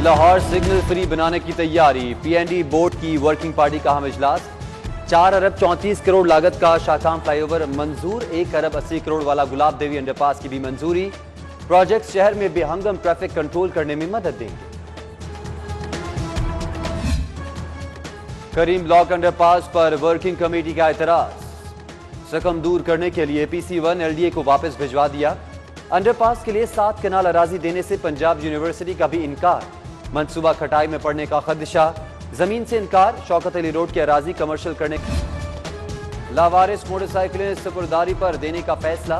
Lahore signal free बनाने की तैयारी। पीएनडी बोर्ड की वर्किंग पार्टी का अहम इजलास। 4 अरब 34 करोड़ लागत का शाकाम फ्लाईओवर मंजूर। 1 अरब 80 करोड़ वाला गुलाब देवी अंडरपास की भी मंजूरी। प्रोजेक्ट शहर में बेहंगम ट्रैफिक कंट्रोल करने में मदद देंगे। करीम ब्लॉक अंडरपास पर वर्किंग कमेटी का एतराज। जख्म दूर करने के लिए PC1 LDA को वापस भिजवा दिया। अंडरपास के लिए 7 कनाल अराजी देने से पंजाब यूनिवर्सिटी का भी इनकार। मंसूबा खटाई में पड़ने का खदशा। जमीन से इनकार। शौकत अली रोड की अराजी कमर्शियल करने। लावारिस मोटरसाइकिलें सुपुर्दारी पर देने का फैसला।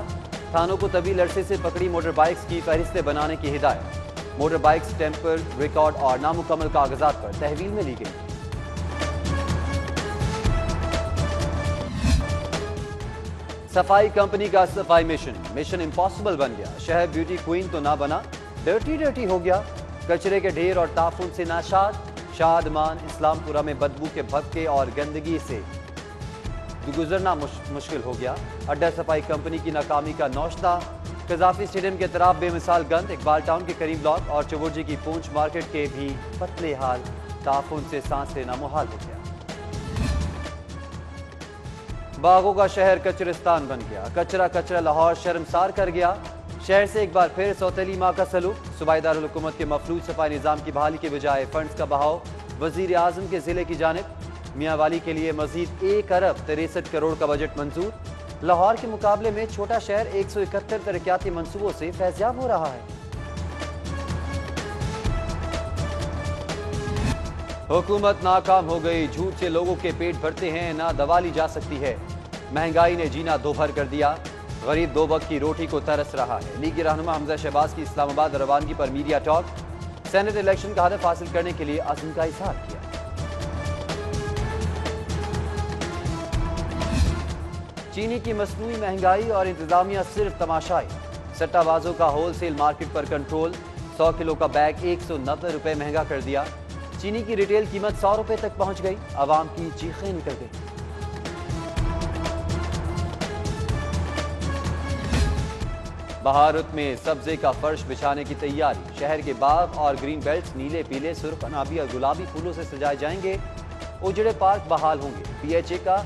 थानों को तवील अरसे से पकड़ी मोटर बाइक्स की फहरिस्तें बनाने की हिदायत। मोटर बाइक्स टेम्पर रिकॉर्ड और नामुकम्मल कागजात पर तहवील में ली गई। सफाई कंपनी का सफाई मिशन इंपॉसिबल बन गया। शहर ब्यूटी क्वीन तो ना बना, डर्टी हो गया। कचरे के ढेर और ताफुन से नाशाद। शादमान इस्लामपुरा में बदबू के भक्के और गंदगी से गुजरना मुश्किल हो गया। अड्डा सफाई कंपनी की नाकामी का नौशता। कजाफी स्टेडियम के तरफ बेमिसाल गंद। इकबाल टाउन के करीब ब्लॉक और चवुर्जी की पूंछ मार्केट के भी पतले हाल। ताफुन से सांस लेना मुहाल हो गया। बागों का शहर कचरिस्तान बन गया। कचरा लाहौर शर्मसार कर गया। शहर से एक बार फिर सौतेली माह का सलूक। सूबाई दारुल हुकूमत के मफलूज सफाई निज़ाम की बहाली के बजाय फंड्स का बहाव। वजीर आजम के जिले की जानिब। मियांवाली के लिए मजीद 1 अरब 63 करोड़ का बजट मंजूर। लाहौर के मुकाबले में छोटा शहर 171 तरक्याती मंसूबों से फैज़याब हो रहा है। हुकूमत नाकाम हो गई। झूठ से लोगों के पेट भरते हैं, ना दवा ली जा सकती है। महंगाई ने जीना दोभर कर दिया। गरीब 2 वक्त की रोटी को तरस रहा है। लीग रहनुमा हमजा शहबाज की इस्लामाबाद रवानगी पर मीडिया टॉक। सेनेट इलेक्शन का हदफ हासिल करने के लिए अज़्म का इजहार किया। चीनी की मसनूई महंगाई और इंतजामिया सिर्फ तमाशाई। सट्टाबाजों का होलसेल मार्केट पर कंट्रोल। 100 किलो का बैग 190 रुपए महंगा कर दिया। चीनी की रिटेल कीमत 100 रुपए तक पहुंच गई। आवाम की चीखें निकल गई। बहारुत में सब्जे का फर्श बिछाने की तैयारी। शहर के बाग और ग्रीन बेल्ट नीले पीले सुर्ख अनाबी और गुलाबी फूलों से सजाए जाएंगे। उजड़े पार्क बहाल होंगे। PHA का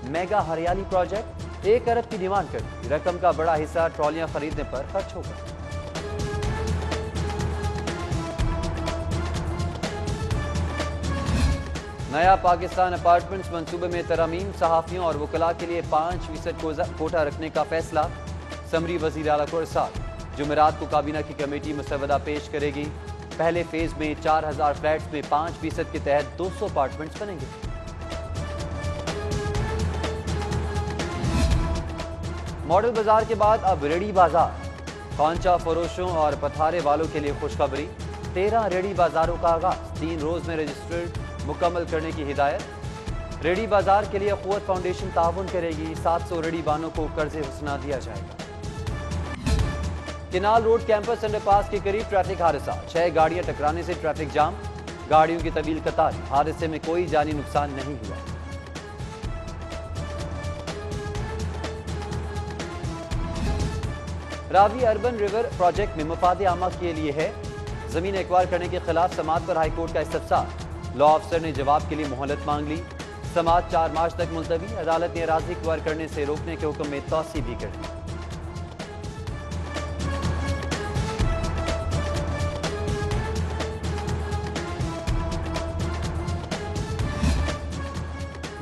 मेगा हरियाली प्रोजेक्ट 1 अरब की डिमांड करती। रकम का बड़ा हिस्सा ट्रॉलियां खरीदने पर खर्च होगा। नया पाकिस्तान अपार्टमेंट्स मंसूबे में तरमीम। सहाफियों और वकला के लिए 5% कोटा रखने का फैसला। समरी वजीर आला को इरसाल। जुमेरात को काबीना की कमेटी मसवदा पेश करेगी। पहले फेज में 4000 फ्लैट्स में 5% के तहत 200 अपार्टमेंट्स बनेंगे। मॉडल बाजार के बाद अब रेडी बाजार। खांचा फरोशों और पथारे वालों के लिए खुशखबरी। 13 रेडी बाजारों का आगाज। 3 रोज में रजिस्टर्ड मुकम्मल करने की हिदायत। रेडी बाजार के लिए क़ुव्वत फाउंडेशन ताउन करेगी। 700 रेडी बानों को कर्जे हुस्ना दिया जाएगा। केनाल रोड कैंपस अंडरपास के करीब ट्रैफिक हादसा। 6 गाड़ियां टकराने से ट्रैफिक जाम। गाड़ियों की तवील कतार। हादसे में कोई जानी नुकसान नहीं हुआ। रावी अर्बन रिवर प्रोजेक्ट में मफाद आमा के लिए है। जमीन एक्वायर करने के खिलाफ समाअत पर हाईकोर्ट का इस्तफसार। लॉ अफसर ने जवाब के लिए मोहलत मांग ली। समाअत 4 मार्च तक मुलतवी। अदालत ने अराजी एक्वायर करने से रोकने के हुक्म में तौसी भी कर दी।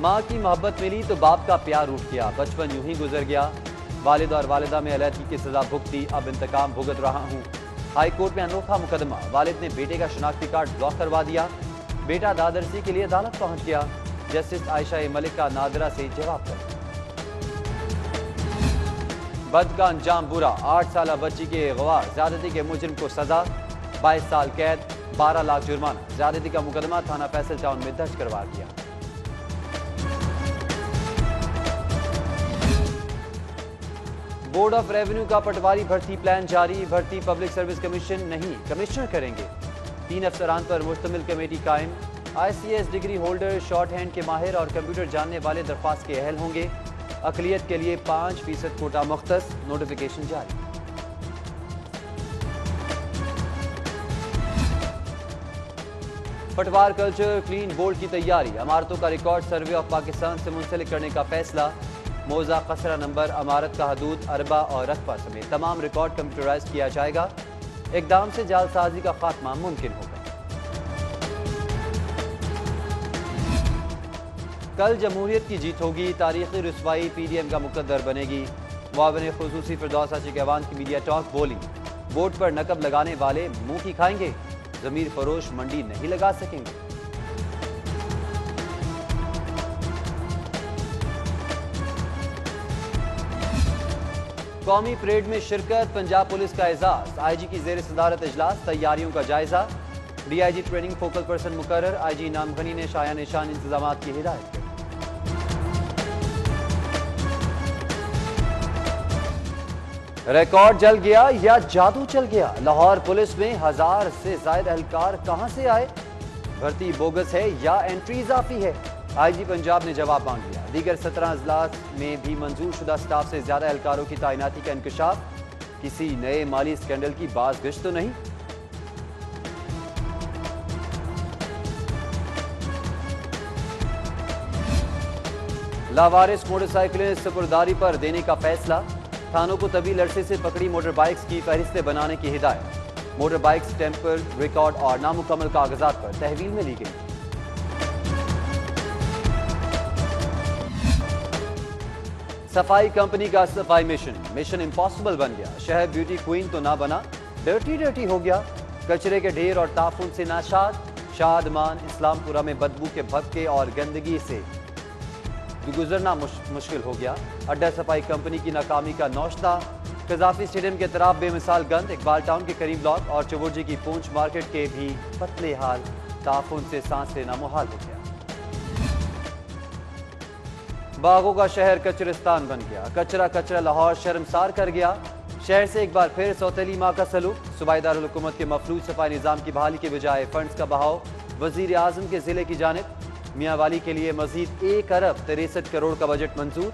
माँ की मोहब्बत मिली तो बाप का प्यार उठ गया। बचपन यूं ही गुजर गया। वालिद और वालिदा में अलहदगी की सजा भुगती। अब इंतकाम भुगत रहा हूँ। हाई कोर्ट में अनोखा मुकदमा। वालिद ने बेटे का शनाख्ती कार्ड ब्लॉक करवा दिया। बेटा दादरसी के लिए अदालत पहुंच गया। जस्टिस आयशा मलिक का नादरा से जवाब तलब। बद का अंजाम बुरा। 8 साल बच्ची के अगवा ज्यादती के मुजरिम को सजा। 22 साल कैद 12 लाख जुर्माना। ज्यादती का मुकदमा थाना फैसल टाउन में दर्ज करवा दिया। बोर्ड ऑफ रेवेन्यू का पटवारी भर्ती प्लान जारी। भर्ती पब्लिक सर्विस कमीशन नहीं कमिश्नर करेंगे। 3 अफसरान पर मुश्तमिल कमेटी कायम। ICS degree holder, short hand के माहिर और कंप्यूटर जानने वाले दरख्वास्त के अहल होंगे। अकलियत के लिए 5% कोटा मुख्तस। नोटिफिकेशन जारी। पटवार कल्चर क्लीन बोर्ड की तैयारी, इमारतों का रिकॉर्ड सर्वे ऑफ पाकिस्तान से मुंसलिक करने का फैसला। मौजा खसरा नंबर, अमारत का हदूद, अरबा और रकबा समेत तमाम रिकॉर्ड कंप्यूटराइज किया जाएगा। इकदाम से जालसाजी का खात्मा मुमकिन होगा। कल जमहूरियत की जीत होगी, तारीखी रुसवाई पीडीएम का मुकद्दर बनेगी। मुआविन खुसूसी फिरदौस आशिक-ए-अवान की मीडिया टॉक बोली, वोट पर नकब लगाने वाले मुंह की खाएंगे, जमीर फरोश मंडी नहीं लगा सकेंगे। कौमी परेड में शिरकत, पंजाब पुलिस का एजाज, आईजी की जेर सदारत इजलास, तैयारियों का जायजा। डीआईजी ट्रेनिंग फोकल पर्सन मुकर्रर, आईजी नामगनी ने शाया निशान इंतजाम की हिदायत की। रिकॉर्ड जल गया या जादू चल गया, लाहौर पुलिस में 1000 से ज्यादा एहलकार कहां से आए? भर्ती बोगस है या एंट्री इजाफी है? आईजी पंजाब ने जवाब मांग लिया। दीगर 17 अजलास में भी मंजूर शुदा स्टाफ से ज्यादा एहलकारों की तैनाती का इंकशाफ। किसी नए माली स्कैंडल की बाज़गश्त तो नहीं? लावारिस मोटरसाइकिलें सुपुर्दारी पर देने का फैसला। थानों को तवील अरसे से पकड़ी मोटर बाइक्स की फहरिस्तें बनाने की हिदायत। मोटर बाइक्स टेम्पर, रिकॉर्ड और नामुकम्मल कागजात पर तहवील में ली गई। सफाई कंपनी का सफाई मिशन इम्पॉसिबल बन गया। शहर ब्यूटी क्वीन तो ना बना, डर्टी हो गया। कचरे के ढेर और ताफुन से नाशाद। शादमान इस्लामपुरा में बदबू के भक्के और गंदगी से गुजरना मुश्किल हो गया। अड्डा सफाई कंपनी की नाकामी का नौश्ता। कजाफी स्टेडियम के तरफ बेमिसाल गंद। इकबाल टाउन के करीब ब्लॉक और चवुर्जी की पूंछ मार्केट के भी पतले हाल। ताफुन से सांस लेना मुहाल हो गया। बागों का शहर कचरिस्तान बन गया। कचरा लाहौर शर्मसार कर गया। शहर से एक बार फिर सौतेली माह का सलूक। सूबाई हुकूमत के मफलूज सफाई निज़ाम की बहाली के बजाय फंड्स का बहाव वजीर आजम के जिले की जानिब। मियांवाली के लिए मजीद 1 अरब 63 करोड़ का बजट मंजूर।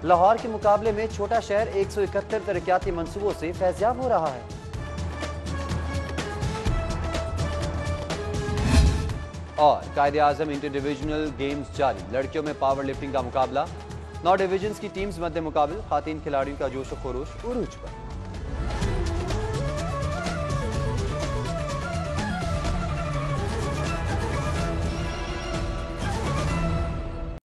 लाहौर के मुकाबले में छोटा शहर 171 तरक्याती मंसूबों से फैज़याब हो रहा है। और कायदे आजम इंटर डिविजनल गेम्स जारी, लड़कियों में पावर लिफ्टिंग का मुकाबला। 9 डिविजन्स की टीम्स मध्य मुकाबले, खातीन खिलाड़ियों का जोश व खरोश उरूज पर।